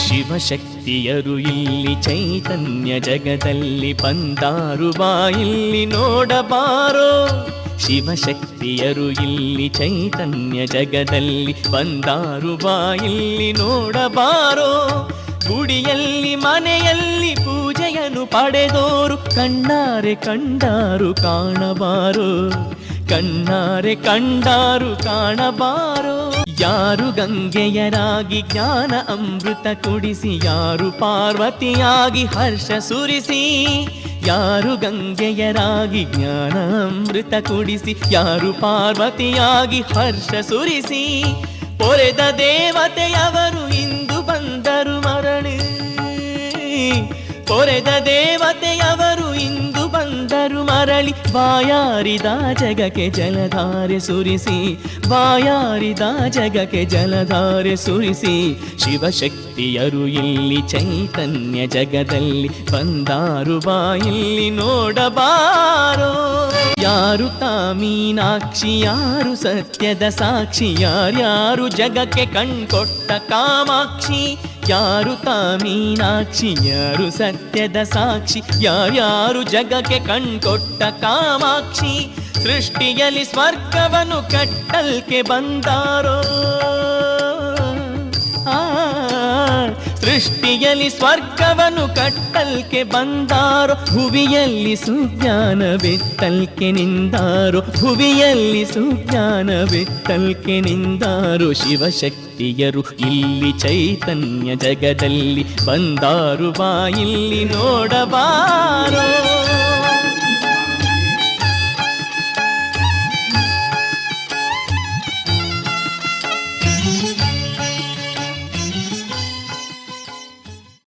ಶಿವಶಕ್ತಿಯರು ಇಲ್ಲಿ ಚೈತನ್ಯ ಜಗದಲ್ಲಿ ಬಂದಾರು ಬಾ ಇಲ್ಲಿ ನೋಡಬಾರೋ. ಶಿವಶಕ್ತಿಯರು ಇಲ್ಲಿ ಚೈತನ್ಯ ಜಗದಲ್ಲಿ ಬಂದಾರು ಬಾ ಇಲ್ಲಿ ನೋಡಬಾರೋ. ಗುಡಿಯಲ್ಲಿ ಮನೆಯಲ್ಲಿ ಪೂಜೆಯನ್ನು ಪಡೆದೋರು ಕಣ್ಣಾರೆ ಕಂಡಾರು ಕಾಣಬಾರೋ. ಕಣ್ಣಾರೆ ಕಂಡಾರು ಕಾಣಬಾರೋ. ಯಾರು ಗಂಗೆಯರಾಗಿ ಜ್ಞಾನ ಅಮೃತ ಕುಡಿಸಿ, ಯಾರು ಪಾರ್ವತಿಯಾಗಿ ಹರ್ಷ ಸುರಿಸಿ. ಯಾರು ಗಂಗೆಯರಾಗಿ ಜ್ಞಾನ ಅಮೃತ ಕುಡಿಸಿ, ಯಾರು ಪಾರ್ವತಿಯಾಗಿ ಹರ್ಷ ಸುರಿಸಿ. ಪೊರೆದ ದೇವತೆಯವರು ಇಂದು ಬಂದರು ಮರಳಿ. ಪೊರೆದ ದೇವತೆಯವರು ಇಂದು ಬಂದರು ಮರಳಿ. ಬಾಯಾರಿದ ಜಗಕ್ಕೆ ಜಲಧಾರೆ ಸುರಿಸಿ, ಬಾಯಾರಿದ ಜಗಕ್ಕೆ ಜಲಧಾರೆ ಸುರಿಸಿ. ಶಿವಶಕ್ತಿಯರು ಇಲ್ಲಿ ಚೈತನ್ಯ ಜಗದಲ್ಲಿ ಬಂದಾರು ಬಾ ಇಲ್ಲಿ ನೋಡಬಾರೋ. ಯಾರು ಮೀನಾಕ್ಷಿ, ಯಾರು ಸತ್ಯದ ಸಾಕ್ಷಿ, ಯಾರ್ಯಾರು ಜಗಕ್ಕೆ ಕಣ್ಕೊಟ್ಟ ಕಾಮಾಕ್ಷಿ. ಯಾರು ಮೀನಾಕ್ಷಿ, ಯಾರು ಸತ್ಯದ ಸಾಕ್ಷಿ, ಯಾರ್ಯಾರು ಜಗಕ್ಕೆ ಕಣ್ಕೊಟ್ಟ ಕಾಮಾಕ್ಷಿ. ಸೃಷ್ಟಿಯಲ್ಲಿ ಸ್ವರ್ಗವನ್ನು ಕಟ್ಟಲ್ಕೆ ಬಂದಾರೋ. ಸೃಷ್ಟಿಯಲ್ಲಿ ಸ್ವರ್ಗವನ್ನು ಕಟ್ಟಲ್ಕೆ ಬಂದಾರೋ. ಭುವಿಯಲ್ಲಿ ಸುಜ್ಞಾನ ಬೆತ್ತಲ್ಕೆ ನಿಂದಾರೋ. ಭುವಿಯಲ್ಲಿ ಸುಜ್ಞಾನ ಬೆತ್ತಲ್ಕೆ ನಿಂದಾರೋ. ಶಿವಶಕ್ತಿಯರು ಇಲ್ಲಿ ಚೈತನ್ಯ ಜಗದಲ್ಲಿ ಬಂದಾರು ಬಾ ಇಲ್ಲಿ ನೋಡಬಾರೋ.